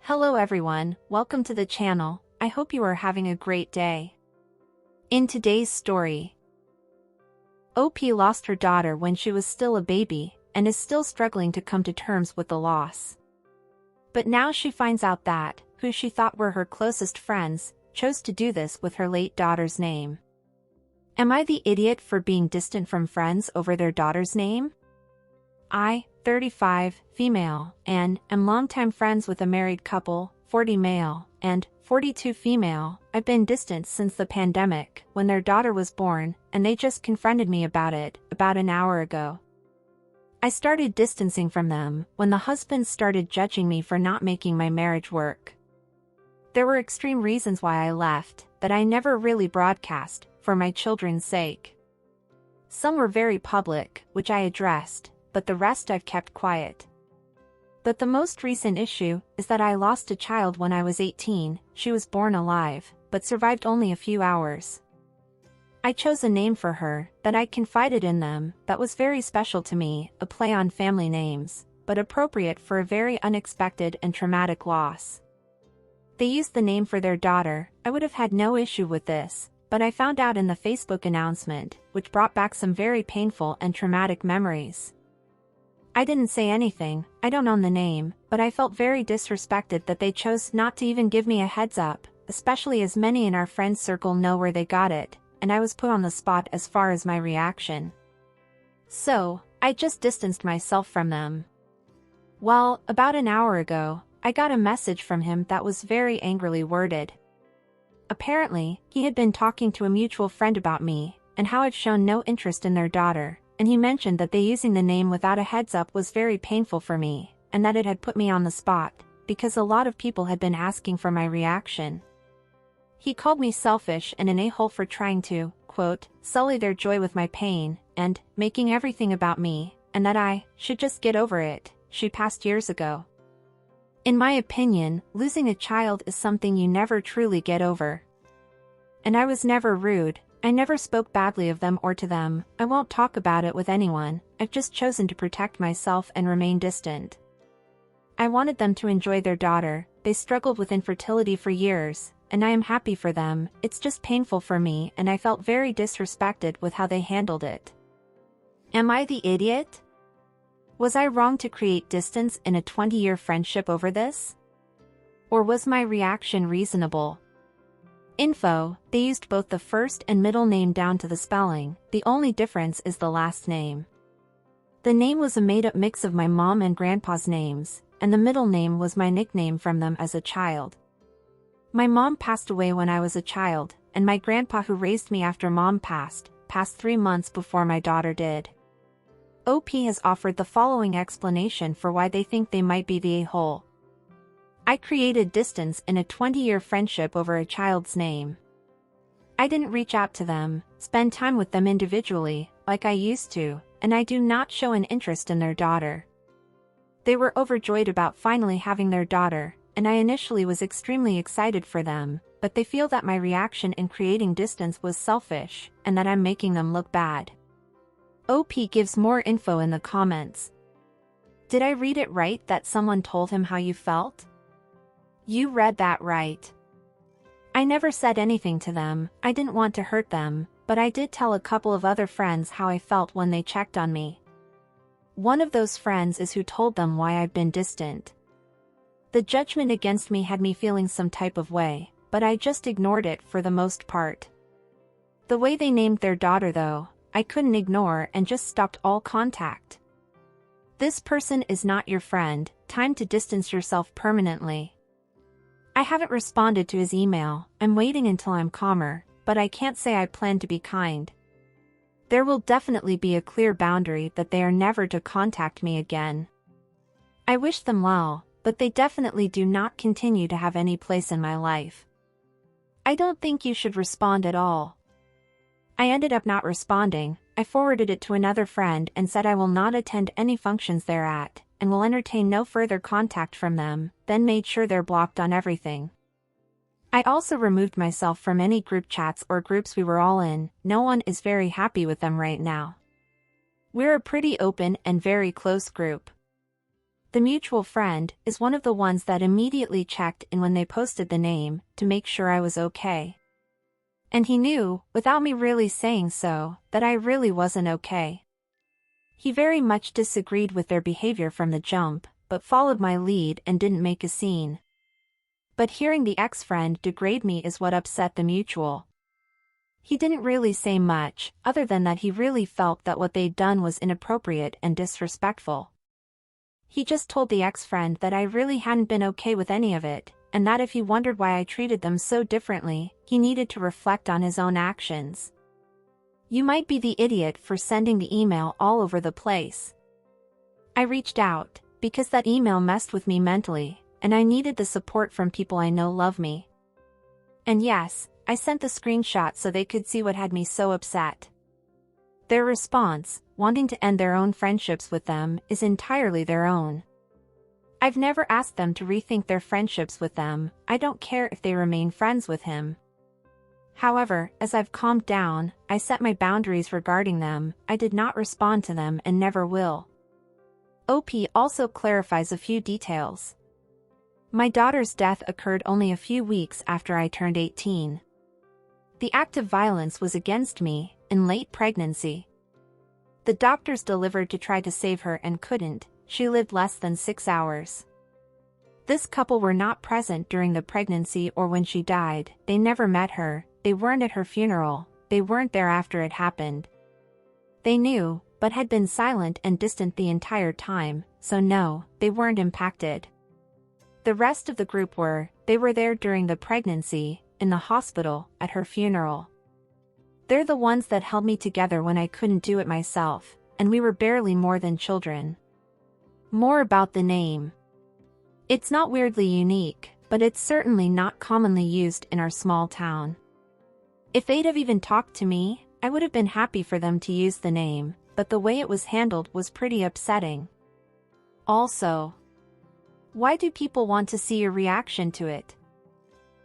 Hello everyone, welcome to the channel. I hope you are having a great day. In today's story, OP lost her daughter when she was still a baby and is still struggling to come to terms with the loss. But now she finds out that, who she thought were her closest friends, chose to do this with her late daughter's name. Am I the idiot for being distant from friends over their daughter's name? I, 35, female, and am longtime friends with a married couple, 40 male, and 42 female. I've been distant since the pandemic, when their daughter was born, and they just confronted me about it, about an hour ago. I started distancing from them, when the husbands started judging me for not making my marriage work. There were extreme reasons why I left, that I never really broadcast, for my children's sake. Some were very public, which I addressed, but the rest I've kept quiet. But the most recent issue is that I lost a child when I was 18. She was born alive, but survived only a few hours. I chose a name for her that I confided in them that was very special to me, a play on family names, but appropriate for a very unexpected and traumatic loss. They used the name for their daughter. I would have had no issue with this, but I found out in the Facebook announcement, which brought back some very painful and traumatic memories. I didn't say anything, I don't own the name, but I felt very disrespected that they chose not to even give me a heads up, especially as many in our friend circle know where they got it, and I was put on the spot as far as my reaction. So, I just distanced myself from them. Well, about an hour ago, I got a message from him that was very angrily worded. Apparently, he had been talking to a mutual friend about me, and how I've shown no interest in their daughter. And he mentioned that they using the name without a heads up was very painful for me, and that it had put me on the spot, because a lot of people had been asking for my reaction. He called me selfish and an a-hole for trying to, quote, sully their joy with my pain, and making everything about me, and that I should just get over it. She passed years ago. In my opinion, losing a child is something you never truly get over. And I was never rude. I never spoke badly of them or to them. I won't talk about it with anyone. I've just chosen to protect myself and remain distant. I wanted them to enjoy their daughter. They struggled with infertility for years, and I am happy for them. It's just painful for me, and I felt very disrespected with how they handled it. Am I the idiot? Was I wrong to create distance in a 20-year friendship over this? Or was my reaction reasonable? Info, they used both the first and middle name down to the spelling. The only difference is the last name. The name was a made-up mix of my mom and grandpa's names, and the middle name was my nickname from them as a child. My mom passed away when I was a child, and my grandpa who raised me after mom passed 3 months before my daughter did. OP has offered the following explanation for why they think they might be the a-hole. I created distance in a 20-year friendship over a child's name. I didn't reach out to them, spend time with them individually, like I used to, and I do not show an interest in their daughter. They were overjoyed about finally having their daughter, and I initially was extremely excited for them, but they feel that my reaction in creating distance was selfish, and that I'm making them look bad. OP gives more info in the comments. Did I read it right that someone told him how you felt? You read that right. I never said anything to them. I didn't want to hurt them, but I did tell a couple of other friends how I felt when they checked on me. One of those friends is who told them why I've been distant. The judgment against me had me feeling some type of way, but I just ignored it for the most part. The way they named their daughter though, I couldn't ignore and just stopped all contact. This person is not your friend. Time to distance yourself permanently. I haven't responded to his email. I'm waiting until I'm calmer, but I can't say I plan to be kind. There will definitely be a clear boundary that they are never to contact me again. I wish them well, but they definitely do not continue to have any place in my life. I don't think you should respond at all. I ended up not responding. I forwarded it to another friend and said I will not attend any functions they're at, and will entertain no further contact from them, then made sure they're blocked on everything. I also removed myself from any group chats or groups we were all in. No one is very happy with them right now. We're a pretty open and very close group. The mutual friend is one of the ones that immediately checked in when they posted the name to make sure I was okay. And he knew, without me really saying so, that I really wasn't okay. He very much disagreed with their behavior from the jump, but followed my lead and didn't make a scene. But hearing the ex-friend degrade me is what upset the mutual. He didn't really say much, other than that he really felt that what they'd done was inappropriate and disrespectful. He just told the ex-friend that I really hadn't been okay with any of it, and that if he wondered why I treated them so differently, he needed to reflect on his own actions. You might be the idiot for sending the email all over the place. I reached out, because that email messed with me mentally, and I needed the support from people I know love me. And yes, I sent the screenshot so they could see what had me so upset. Their response, wanting to end their own friendships with them, is entirely their own. I've never asked them to rethink their friendships with them. I don't care if they remain friends with him. However, as I've calmed down, I set my boundaries regarding them. I did not respond to them and never will. OP also clarifies a few details. My daughter's death occurred only a few weeks after I turned 18. The act of violence was against me, in late pregnancy. The doctors delivered to try to save her and couldn't. She lived less than 6 hours. This couple were not present during the pregnancy or when she died. They never met her, they weren't at her funeral, they weren't there after it happened. They knew, but had been silent and distant the entire time, so no, they weren't impacted. The rest of the group were. They were there during the pregnancy, in the hospital, at her funeral. They're the ones that held me together when I couldn't do it myself, and we were barely more than children. More about the name. It's not weirdly unique, but it's certainly not commonly used in our small town. If they'd have even talked to me, I would have been happy for them to use the name, but the way it was handled was pretty upsetting. Also, why do people want to see your reaction to it?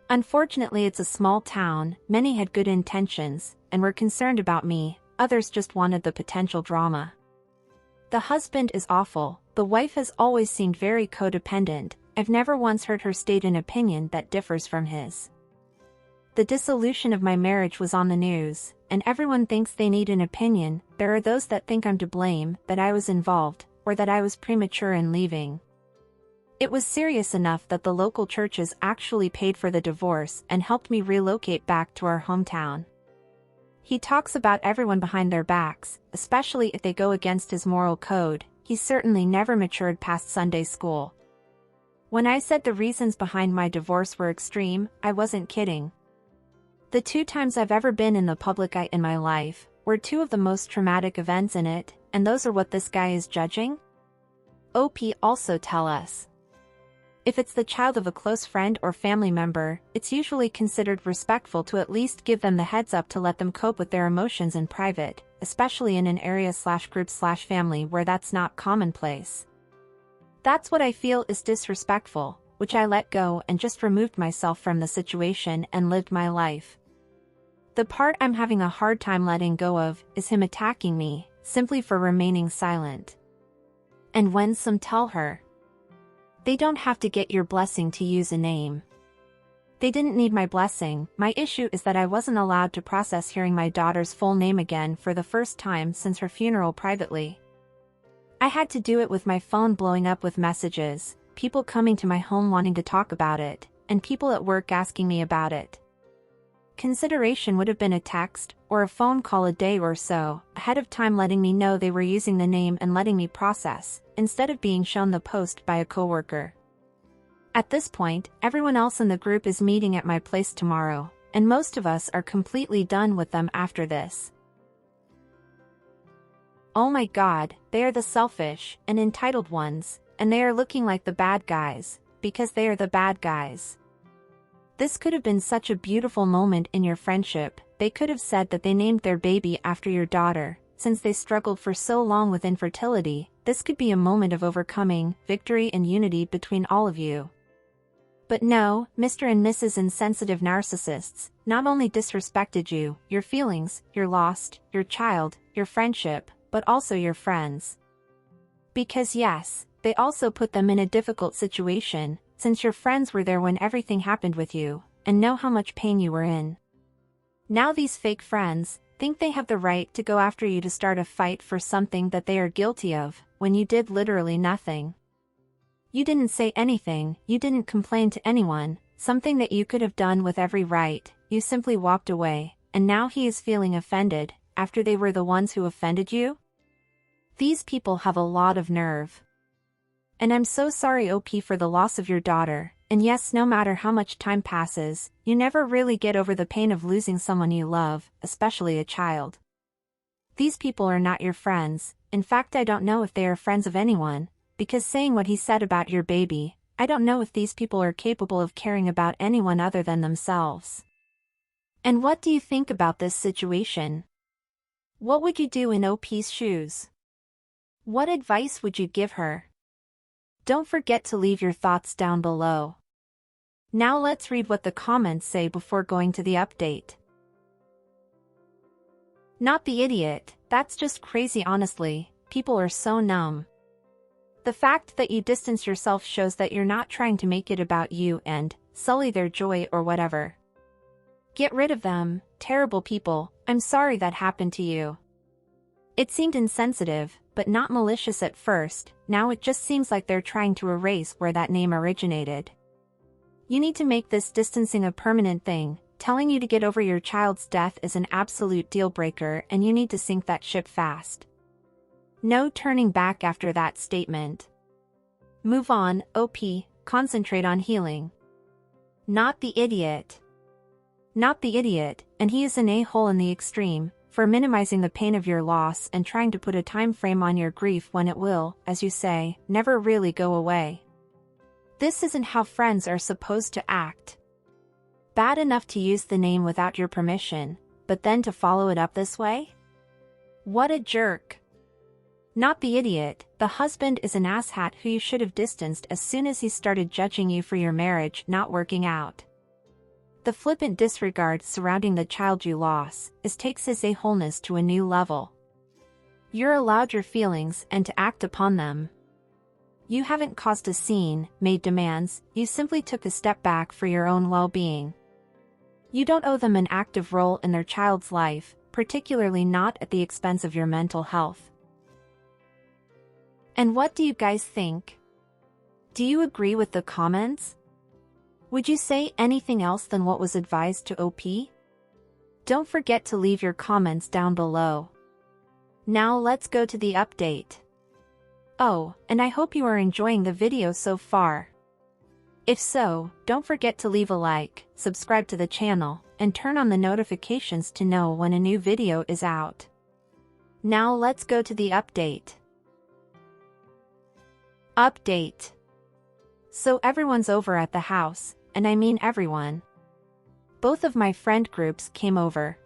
Unfortunately, it's a small town. Many had good intentions, and were concerned about me, others just wanted the potential drama. The husband is awful, the wife has always seemed very codependent. I've never once heard her state an opinion that differs from his. The dissolution of my marriage was on the news, and everyone thinks they need an opinion. There are those that think I'm to blame, that I was involved, or that I was premature in leaving. It was serious enough that the local churches actually paid for the divorce and helped me relocate back to our hometown. He talks about everyone behind their backs, especially if they go against his moral code. He certainly never matured past Sunday school. When I said the reasons behind my divorce were extreme, I wasn't kidding. The 2 times I've ever been in the public eye in my life were 2 of the most traumatic events in it, and those are what this guy is judging? OP also tell us. If it's the child of a close friend or family member, it's usually considered respectful to at least give them the heads up to let them cope with their emotions in private, especially in an area/group/family where that's not commonplace. That's what I feel is disrespectful, which I let go and just removed myself from the situation and lived my life. The part I'm having a hard time letting go of is him attacking me, simply for remaining silent. And when some tell her, they don't have to get your blessing to use a name. They didn't need my blessing. My issue is that I wasn't allowed to process hearing my daughter's full name again for the first time since her funeral privately. I had to do it with my phone blowing up with messages, people coming to my home wanting to talk about it, and people at work asking me about it. Consideration would have been a text or a phone call a day or so ahead of time letting me know they were using the name and letting me process, instead of being shown the post by a coworker. At this point, everyone else in the group is meeting at my place tomorrow, and most of us are completely done with them after this. Oh my God, they are the selfish and entitled ones, and they are looking like the bad guys, because they are the bad guys. This could have been such a beautiful moment in your friendship. They could have said that they named their baby after your daughter. Since they struggled for so long with infertility, this could be a moment of overcoming, victory and unity between all of you. But no, Mr. and Mrs. Insensitive Narcissists not only disrespected you, your feelings, your lost, your child, your friendship, but also your friends. Because yes, they also put them in a difficult situation, since your friends were there when everything happened with you, and know how much pain you were in. Now these fake friends think they have the right to go after you to start a fight for something that they are guilty of, when you did literally nothing. You didn't say anything, you didn't complain to anyone, something that you could have done with every right, you simply walked away, and now he is feeling offended, after they were the ones who offended you? These people have a lot of nerve. And I'm so sorry OP for the loss of your daughter, and yes, no matter how much time passes, you never really get over the pain of losing someone you love, especially a child. These people are not your friends, in fact I don't know if they are friends of anyone, because saying what he said about your baby, I don't know if these people are capable of caring about anyone other than themselves. And what do you think about this situation? What would you do in OP's shoes? What advice would you give her? Don't forget to leave your thoughts down below. Now let's read what the comments say before going to the update. Not the idiot, that's just crazy honestly, people are so numb. The fact that you distance yourself shows that you're not trying to make it about you and sully their joy or whatever. Get rid of them, terrible people, I'm sorry that happened to you. It seemed insensitive, but not malicious at first, now it just seems like they're trying to erase where that name originated. You need to make this distancing a permanent thing, telling you to get over your child's death is an absolute deal breaker and you need to sink that ship fast. No turning back after that statement. Move on, OP, concentrate on healing. Not the idiot. Not the idiot, and he is an a-hole in the extreme, for minimizing the pain of your loss and trying to put a time frame on your grief when it will, as you say, never really go away. This isn't how friends are supposed to act. Bad enough to use the name without your permission, but then to follow it up this way? What a jerk. Not the idiot, the husband is an asshat who you should have distanced as soon as he started judging you for your marriage not working out. The flippant disregard surrounding the child you lost takes his a-wholeness to a new level. You're allowed your feelings and to act upon them. You haven't caused a scene, made demands, you simply took a step back for your own well-being. You don't owe them an active role in their child's life, particularly not at the expense of your mental health. And what do you guys think? Do you agree with the comments? Would you say anything else than what was advised to OP? Don't forget to leave your comments down below. Now let's go to the update. Oh, and I hope you are enjoying the video so far. If so, don't forget to leave a like, subscribe to the channel, and turn on the notifications to know when a new video is out. Now let's go to the update. Update. So everyone's over at the house, and I mean everyone. Both of my friend groups came over.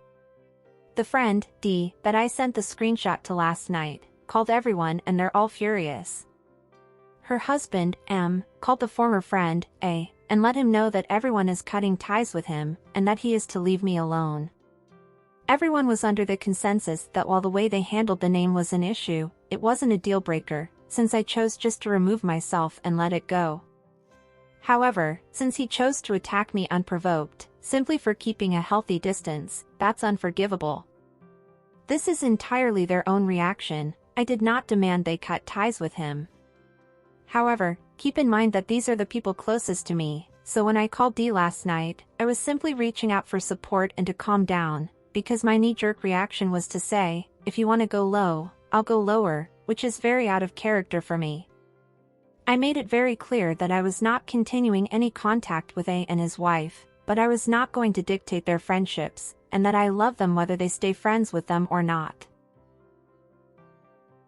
The friend, D, that I sent the screenshot to last night, called everyone and they're all furious. Her husband, M, called the former friend, A, and let him know that everyone is cutting ties with him, and that he is to leave me alone. Everyone was under the consensus that while the way they handled the name was an issue, it wasn't a deal breaker, since I chose just to remove myself and let it go. However, since he chose to attack me unprovoked, simply for keeping a healthy distance, that's unforgivable. This is entirely their own reaction, I did not demand they cut ties with him. However, keep in mind that these are the people closest to me, so when I called D last night, I was simply reaching out for support and to calm down, because my knee-jerk reaction was to say, if you want to go low, I'll go lower, which is very out of character for me. I made it very clear that I was not continuing any contact with A and his wife, but I was not going to dictate their friendships, and that I love them whether they stay friends with them or not.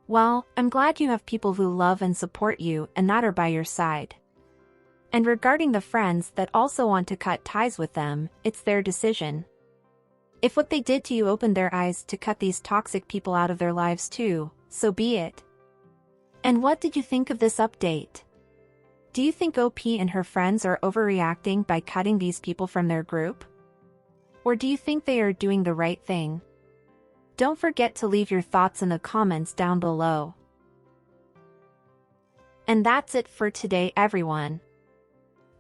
Well, I'm glad you have people who love and support you and that are by your side. And regarding the friends that also want to cut ties with them, it's their decision. If what they did to you opened their eyes to cut these toxic people out of their lives too, so be it. And what did you think of this update? Do you think OP and her friends are overreacting by cutting these people from their group? Or do you think they are doing the right thing? Don't forget to leave your thoughts in the comments down below. And that's it for today, everyone.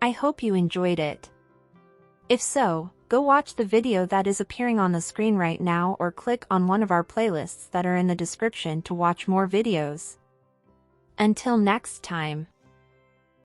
I hope you enjoyed it. If so, go watch the video that is appearing on the screen right now or click on one of our playlists that are in the description to watch more videos. Until next time.